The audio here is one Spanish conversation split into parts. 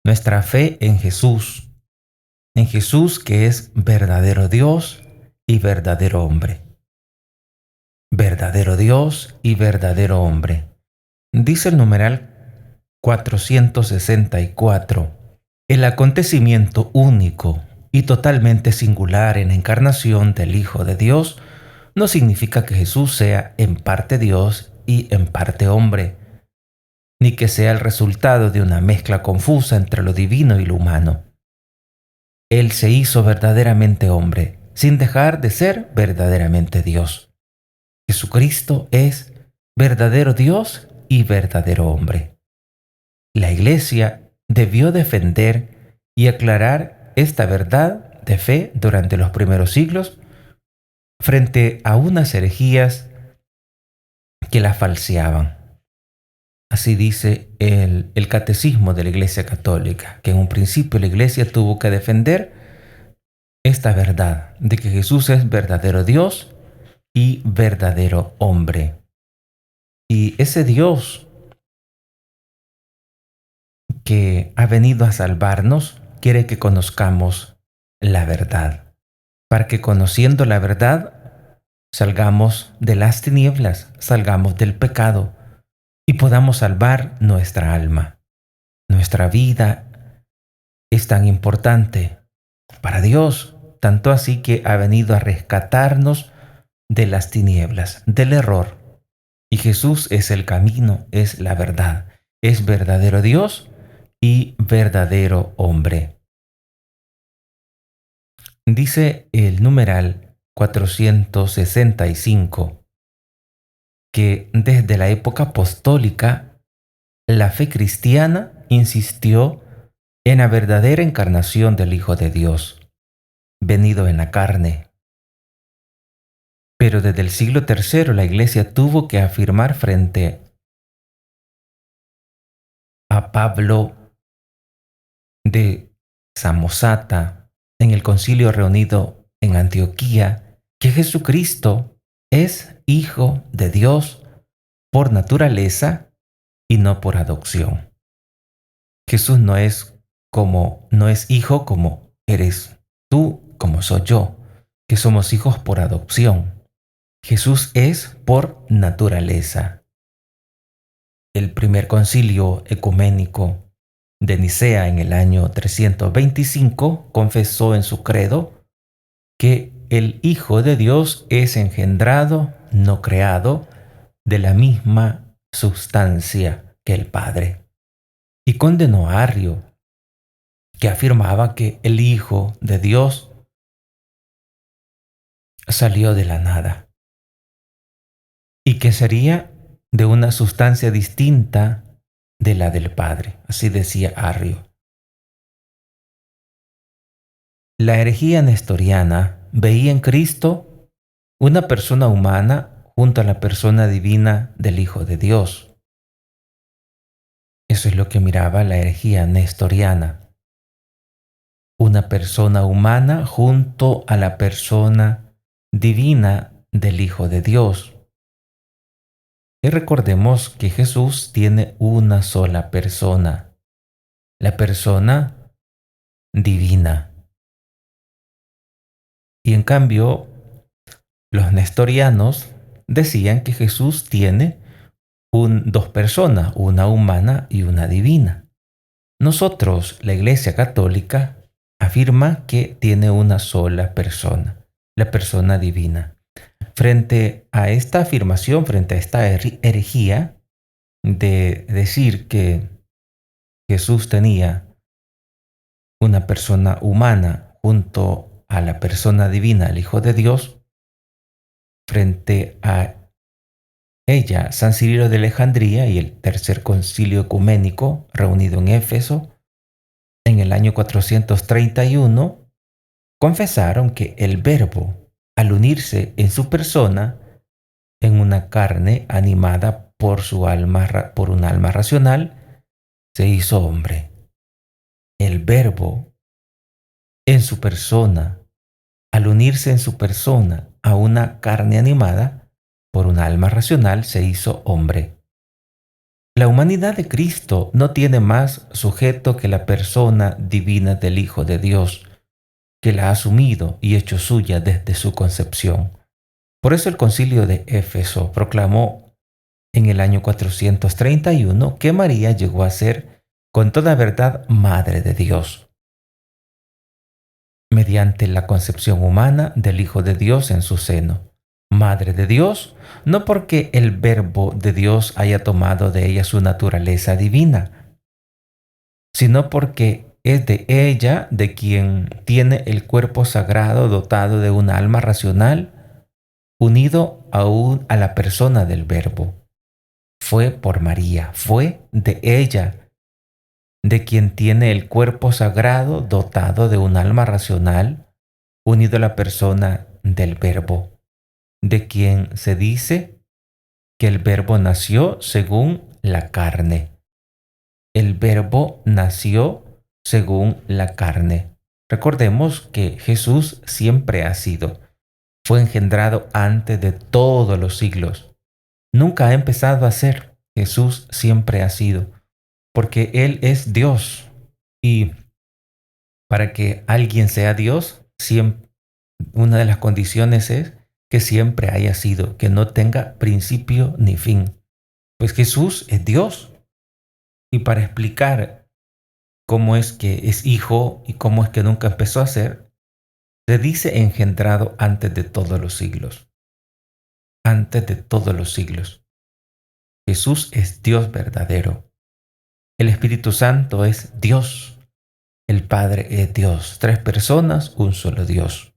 Nuestra fe en Jesús que es verdadero Dios y verdadero hombre. Verdadero Dios y verdadero hombre. Dice el numeral 464. El acontecimiento único y totalmente singular en la encarnación del Hijo de Dios no significa que Jesús sea en parte Dios y en parte hombre, ni que sea el resultado de una mezcla confusa entre lo divino y lo humano. Él se hizo verdaderamente hombre, sin dejar de ser verdaderamente Dios. Jesucristo es verdadero Dios y verdadero hombre. La Iglesia debió defender y aclarar esta verdad de fe durante los primeros siglos frente a unas herejías que la falseaban. Así dice el catecismo de la Iglesia Católica, que en un principio la Iglesia tuvo que defender esta verdad de que Jesús es verdadero Dios y verdadero hombre. Y ese Dios que ha venido a salvarnos quiere que conozcamos la verdad, para que conociendo la verdad salgamos de las tinieblas, salgamos del pecado y podamos salvar nuestra alma. Nuestra vida es tan importante para Dios, tanto así que ha venido a rescatarnos de las tinieblas, del error. Y Jesús es el camino, es la verdad, es verdadero Dios y verdadero hombre. Dice el numeral 465 que desde la época apostólica la fe cristiana insistió en la verdadera encarnación del Hijo de Dios, venido en la carne. Pero desde el siglo III la Iglesia tuvo que afirmar frente a Pablo de Samosata en el concilio reunido en Antioquía que Jesucristo es Hijo de Dios por naturaleza y no por adopción. Jesús no es hijo como eres tú, como soy yo, que somos hijos por adopción. Jesús es por naturaleza. El primer concilio ecuménico de Nicea en el año 325 confesó en su credo que el Hijo de Dios es engendrado, no creado, de la misma sustancia que el Padre. Y condenó a Arrio, que afirmaba que el Hijo de Dios salió de la nada y que sería de una sustancia distinta de la del Padre. Así decía Arrio. La herejía nestoriana veía en Cristo una persona humana junto a la persona divina del Hijo de Dios. Eso es lo que miraba la herejía nestoriana. Una persona humana junto a la persona divina del Hijo de Dios. Y recordemos que Jesús tiene una sola persona, la persona divina. Y en cambio, los nestorianos decían que Jesús tiene dos personas, una humana y una divina. Nosotros, la Iglesia Católica, afirma que tiene una sola persona, la persona divina. Frente a esta afirmación, frente a esta herejía de decir que Jesús tenía una persona humana junto a la persona divina, el Hijo de Dios, frente a ella, San Cirilo de Alejandría y el Tercer Concilio Ecuménico, reunido en Éfeso, en el año 431, confesaron que el Verbo, al unirse en su persona, en una carne animada por por un alma racional, se hizo hombre. El Verbo, en su persona, al unirse en su persona a una carne animada por un alma racional, se hizo hombre. La humanidad de Cristo no tiene más sujeto que la persona divina del Hijo de Dios, que la ha asumido y hecho suya desde su concepción. Por eso el Concilio de Éfeso proclamó en el año 431 que María llegó a ser con toda verdad Madre de Dios, mediante la concepción humana del Hijo de Dios en su seno. Madre de Dios, no porque el Verbo de Dios haya tomado de ella su naturaleza divina, sino porque es de ella de quien tiene el cuerpo sagrado dotado de un alma racional, unido aún a la persona del Verbo. Fue por María, fue de ella de quien tiene el cuerpo sagrado dotado de un alma racional, unido a la persona del Verbo, de quien se dice que el Verbo nació según la carne. El Verbo nació según la carne. Recordemos que Jesús siempre ha sido, fue engendrado antes de todos los siglos. Nunca ha empezado a ser. Jesús siempre ha sido, porque Él es Dios. Y para que alguien sea Dios, una de las condiciones es que siempre haya sido, que no tenga principio ni fin. Pues Jesús es Dios. Y para explicar cómo es que es hijo y cómo es que nunca empezó a ser, se dice engendrado antes de todos los siglos. Antes de todos los siglos. Jesús es Dios verdadero. El Espíritu Santo es Dios. El Padre es Dios. Tres personas, un solo Dios.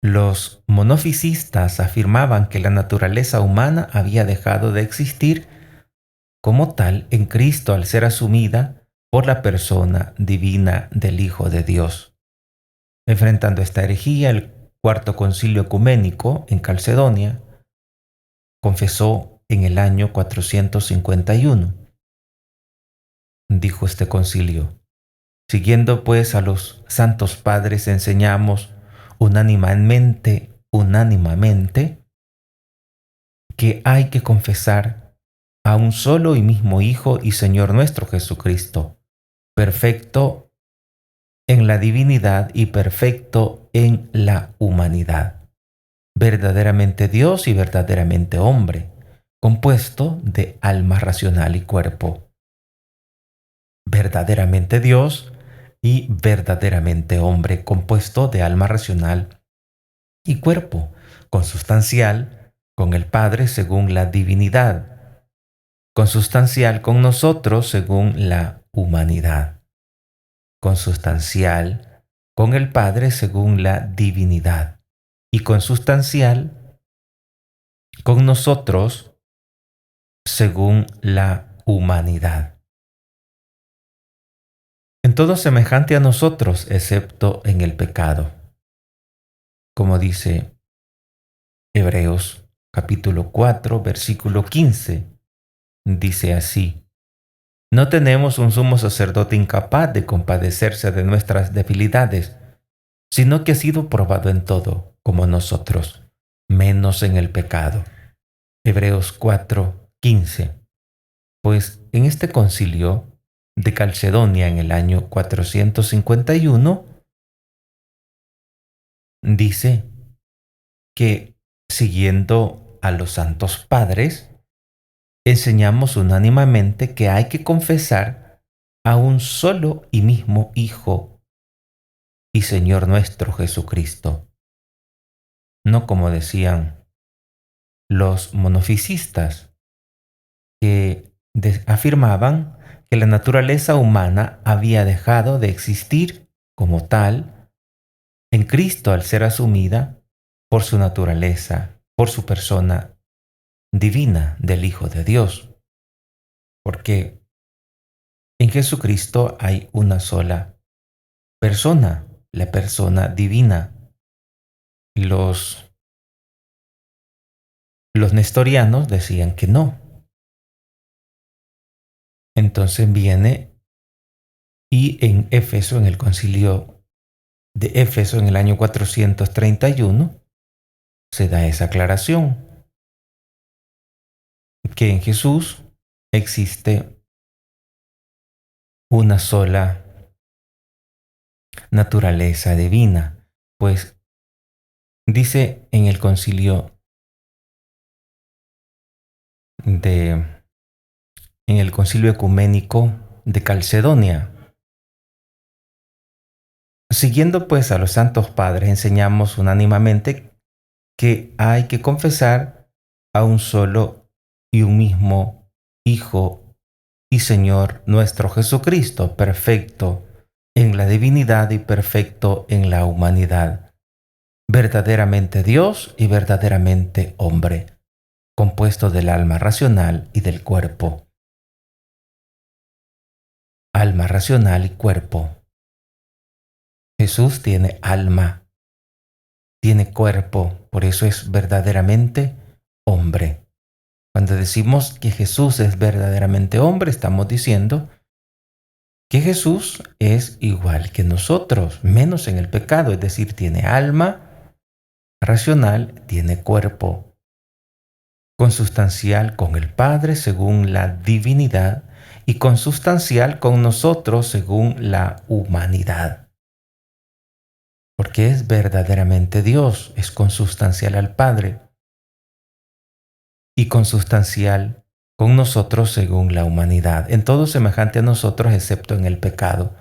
Los monofisistas afirmaban que la naturaleza humana había dejado de existir como tal en Cristo al ser asumida por la persona divina del Hijo de Dios. Enfrentando esta herejía, el Cuarto Concilio Ecuménico en Calcedonia confesó en el año 451. Dijo este concilio: siguiendo pues a los santos padres enseñamos unánimemente que hay que confesar a un solo y mismo Hijo y Señor nuestro Jesucristo, perfecto en la divinidad y perfecto en la humanidad, verdaderamente Dios y verdaderamente hombre, compuesto de alma racional y cuerpo, verdaderamente Dios y verdaderamente hombre, compuesto de alma racional y cuerpo, consustancial con el Padre según la divinidad, consustancial con nosotros según la humanidad, consustancial con el Padre según la divinidad y consustancial con nosotros según la humanidad. En todo semejante a nosotros, excepto en el pecado, como dice Hebreos capítulo 4, versículo 15. Dice así: no tenemos un sumo sacerdote incapaz de compadecerse de nuestras debilidades, sino que ha sido probado en todo, como nosotros, menos en el pecado. Hebreos 4, 15. Pues en este concilio de Calcedonia en el año 451, dice que siguiendo a los santos padres, enseñamos unánimemente que hay que confesar a un solo y mismo Hijo y Señor nuestro Jesucristo. No como decían los monofisistas, que afirmaban que la naturaleza humana había dejado de existir como tal en Cristo al ser asumida por su naturaleza, por su persona divina del Hijo de Dios. Porque en Jesucristo hay una sola persona, la persona divina. Los, los nestorianos decían que no. Entonces viene y en Éfeso, en el concilio de Éfeso en el año 431, se da esa aclaración. que en Jesús existe una sola naturaleza divina, pues dice de, en el concilio ecuménico de Calcedonia. Siguiendo pues a los santos padres, enseñamos unánimemente que hay que confesar a un solo y un mismo Hijo y Señor nuestro Jesucristo, perfecto en la divinidad y perfecto en la humanidad, verdaderamente Dios y verdaderamente hombre, compuesto del alma racional y del cuerpo. Alma racional y cuerpo. Jesús tiene alma, tiene cuerpo, por eso es verdaderamente hombre. Cuando decimos que Jesús es verdaderamente hombre, estamos diciendo que Jesús es igual que nosotros, menos en el pecado, es decir, tiene alma racional, tiene cuerpo, consustancial con el Padre según la divinidad y consustancial con nosotros según la humanidad. Porque es verdaderamente Dios, es consustancial al Padre y consustancial con nosotros según la humanidad, en todo semejante a nosotros excepto en el pecado,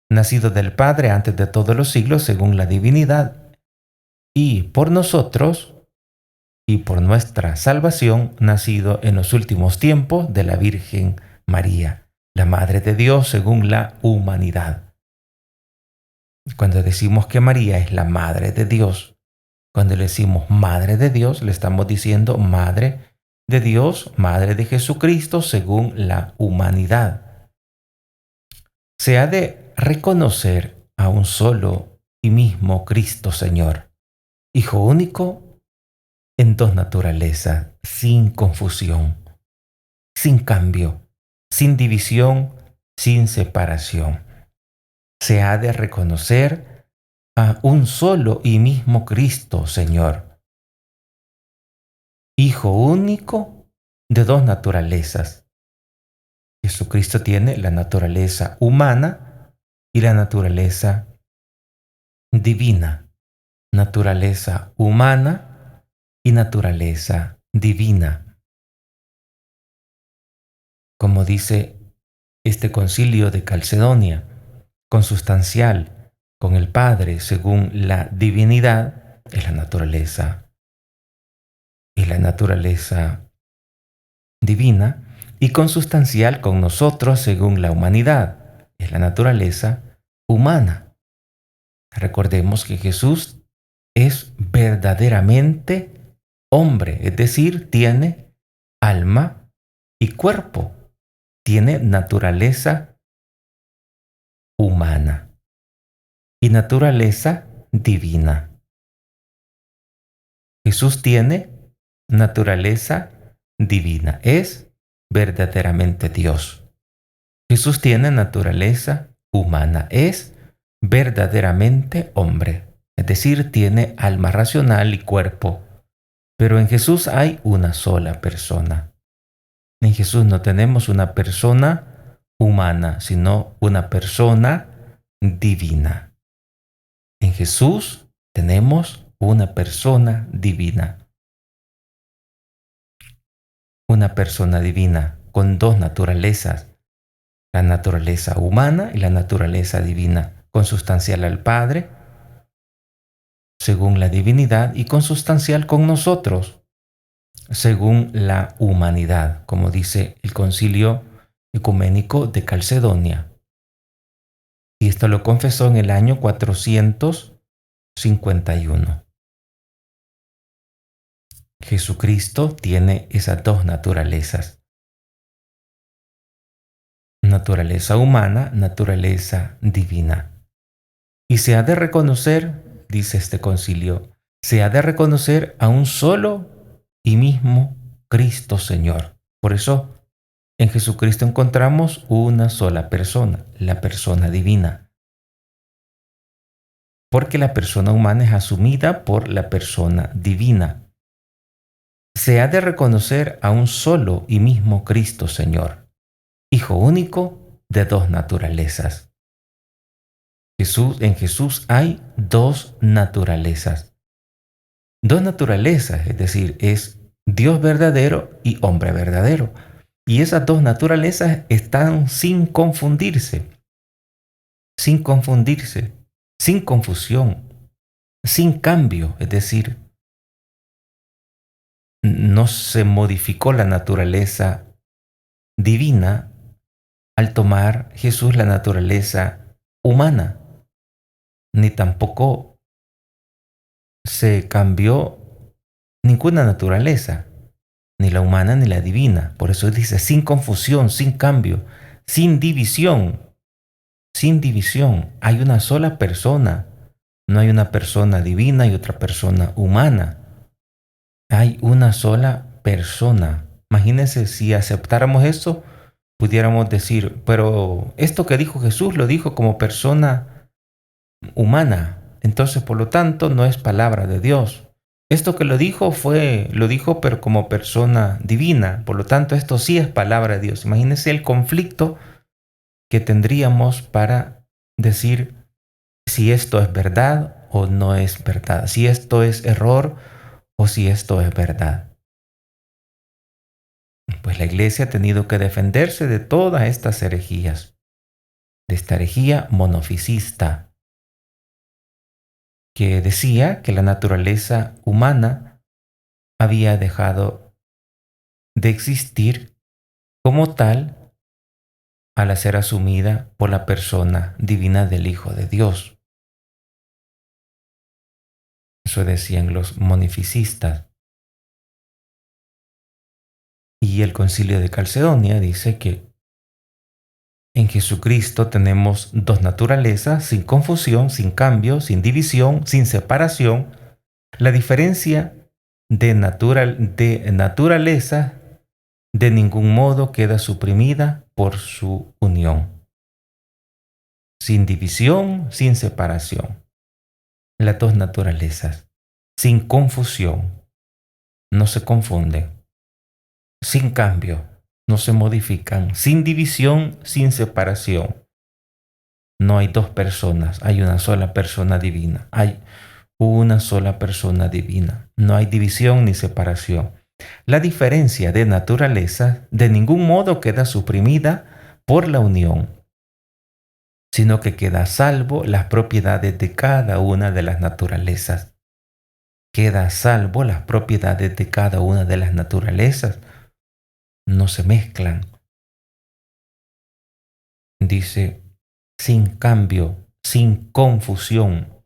nacido del Padre antes de todos los siglos según la divinidad, y por nosotros y por nuestra salvación, nacido en los últimos tiempos de la Virgen María, la Madre de Dios según la humanidad. Cuando decimos que María es la Madre de Dios, cuando le decimos Madre de Dios, le estamos diciendo Madre de Dios, Madre de Jesucristo según la humanidad. Se ha de reconocer a un solo y mismo Cristo Señor, Hijo único en dos naturalezas, sin confusión, sin cambio, sin división, sin separación. Se ha de reconocer a un solo y mismo Cristo Señor, Hijo único de dos naturalezas. Jesucristo tiene la naturaleza humana y la naturaleza divina. Naturaleza humana y naturaleza divina. Como dice este concilio de Calcedonia, consustancial con el Padre según la divinidad es la naturaleza divina, y consustancial con nosotros según la humanidad es la naturaleza humana. Recordemos que Jesús es verdaderamente hombre, es decir, tiene alma y cuerpo, tiene naturaleza humana y naturaleza divina. Jesús tiene naturaleza divina, es verdaderamente Dios. Jesús tiene naturaleza humana, es verdaderamente hombre, es decir, tiene alma racional y cuerpo. Pero en Jesús hay una sola persona. En Jesús no tenemos una persona humana, sino una persona divina. En Jesús tenemos una persona divina. Una persona divina con dos naturalezas, la naturaleza humana y la naturaleza divina, consustancial al Padre, según la divinidad, y consustancial con nosotros, según la humanidad, como dice el concilio ecuménico de Calcedonia. Y esto lo confesó en el año 451. Jesucristo tiene esas dos naturalezas. Naturaleza humana, naturaleza divina. Y se ha de reconocer, dice este concilio, se ha de reconocer a un solo y mismo Cristo Señor. Por eso, en Jesucristo encontramos una sola persona, la persona divina. Porque la persona humana es asumida por la persona divina. se ha de reconocer a un solo y mismo Cristo Señor, Hijo único de dos naturalezas. En Jesús hay dos naturalezas. Dos naturalezas, es decir, es Dios verdadero y hombre verdadero. Y esas dos naturalezas están sin confundirse, sin confusión, sin cambio. Es decir, no se modificó la naturaleza divina al tomar Jesús la naturaleza humana, ni tampoco se cambió ninguna naturaleza, ni la humana ni la divina. Por eso dice sin confusión, sin cambio, sin división, sin división. Hay una sola persona. No hay una persona divina y otra persona humana. Hay una sola persona. Imagínense si aceptáramos esto, pudiéramos decir, pero esto que dijo Jesús lo dijo como persona humana. Entonces, por lo tanto, no es palabra de Dios. Esto que lo dijo, pero como persona divina. Por lo tanto, esto sí es palabra de Dios. Imagínense el conflicto que tendríamos para decir si esto es verdad o no es verdad, si esto es error o si esto es verdad. Pues la iglesia ha tenido que defenderse de todas estas herejías, de esta herejía monofisista, que decía que la naturaleza humana había dejado de existir como tal al ser asumida por la persona divina del Hijo de Dios. Eso decían los monofisistas. Y el Concilio de Calcedonia dice que en Jesucristo tenemos dos naturalezas, sin confusión, sin cambio, sin división, sin separación. La diferencia de naturaleza de ningún modo queda suprimida por su unión. Sin división, sin separación. Las dos naturalezas, sin confusión, no se confunden. Sin cambio, no se modifican. Sin división, sin separación. No hay dos personas, hay una sola persona divina. Hay una sola persona divina. No hay división ni separación. La diferencia de naturaleza de ningún modo queda suprimida por la unión, sino que queda a salvo las propiedades de cada una de las naturalezas. Queda a salvo las propiedades de cada una de las naturalezas. No se mezclan. Dice, sin cambio, sin confusión,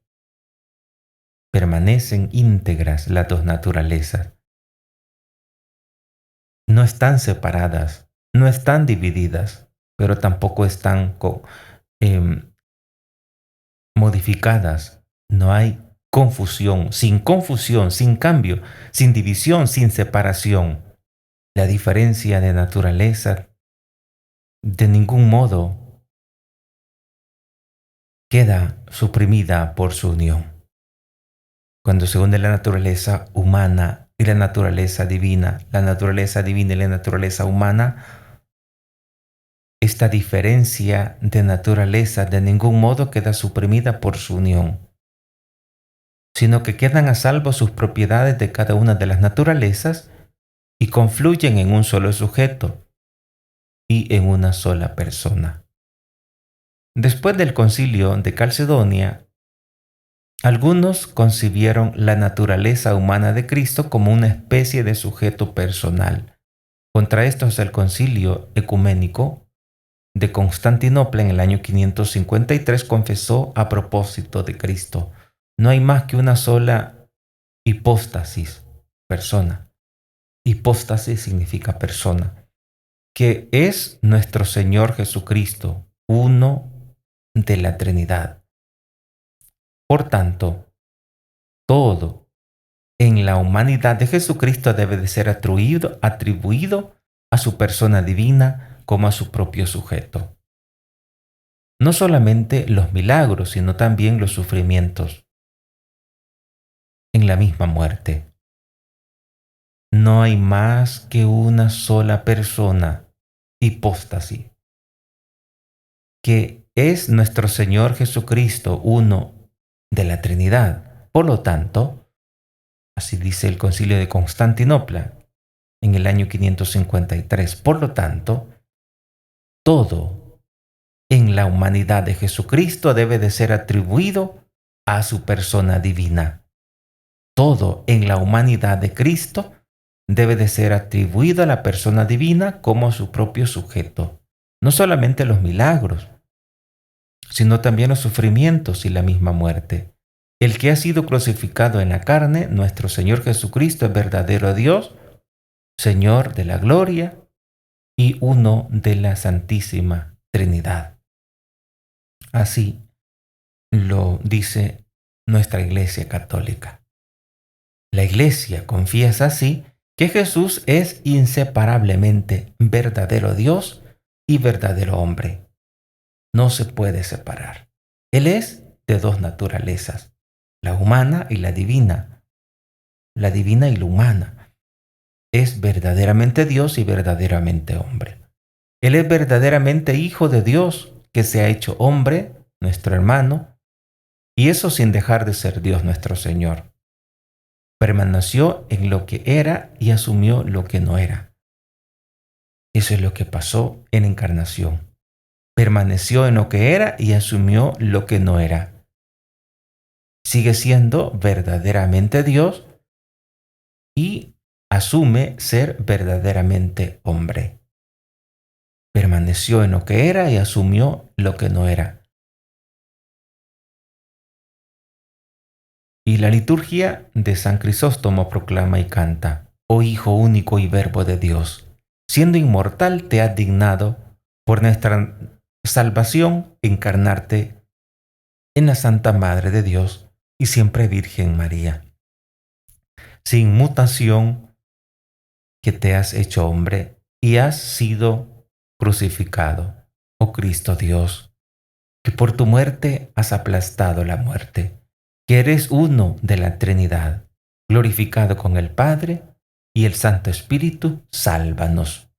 permanecen íntegras las dos naturalezas. No están separadas, no están divididas, pero tampoco están modificadas. No hay confusión, sin cambio, sin división, sin separación. La diferencia de naturaleza de ningún modo queda suprimida por su unión. Cuando se une la naturaleza humana y la naturaleza divina y la naturaleza humana, esta diferencia de naturaleza de ningún modo queda suprimida por su unión, sino que quedan a salvo sus propiedades de cada una de las naturalezas y confluyen en un solo sujeto y en una sola persona. Después del Concilio de Calcedonia, algunos concibieron la naturaleza humana de Cristo como una especie de sujeto personal. Contra esto es el Concilio Ecuménico de Constantinopla en el año 553 confesó a propósito de Cristo: no hay más que una sola hipóstasis, persona. Hipóstasis significa persona, que es nuestro Señor Jesucristo, uno de la Trinidad. Por tanto, todo en la humanidad de Jesucristo debe de ser atribuido a su persona divina como a su propio sujeto. No solamente los milagros, sino también los sufrimientos en la misma muerte. No hay más que una sola persona, hipóstasis, que es nuestro Señor Jesucristo, uno de la Trinidad. Por lo tanto, así dice el Concilio de Constantinopla en el año 553. Por lo tanto, todo en la humanidad de Jesucristo debe de ser atribuido a su persona divina. Todo en la humanidad de Cristo debe de ser atribuido a la persona divina como a su propio sujeto. No solamente los milagros, sino también los sufrimientos y la misma muerte. El que ha sido crucificado en la carne, nuestro Señor Jesucristo, es verdadero Dios, Señor de la gloria y uno de la Santísima Trinidad. Así lo dice nuestra Iglesia Católica. La Iglesia confiesa así que Jesús es inseparablemente verdadero Dios y verdadero hombre. No se puede separar. Él es de dos naturalezas, la humana y la divina y la humana. Es verdaderamente Dios y verdaderamente hombre. Él es verdaderamente Hijo de Dios que se ha hecho hombre, nuestro hermano, y eso sin dejar de ser Dios nuestro Señor. Permaneció en lo que era y asumió lo que no era. Eso es lo que pasó en encarnación. Permaneció en lo que era y asumió lo que no era. Sigue siendo verdaderamente Dios y asume ser verdaderamente hombre. Permaneció en lo que era y asumió lo que no era. Y la liturgia de San Crisóstomo proclama y canta: Oh Hijo único y Verbo de Dios, siendo inmortal te has dignado por nuestra salvación encarnarte en la Santa Madre de Dios y siempre Virgen María. Sin mutación que te has hecho hombre y has sido crucificado, oh Cristo Dios, que por tu muerte has aplastado la muerte, que eres uno de la Trinidad, glorificado con el Padre y el Santo Espíritu, sálvanos.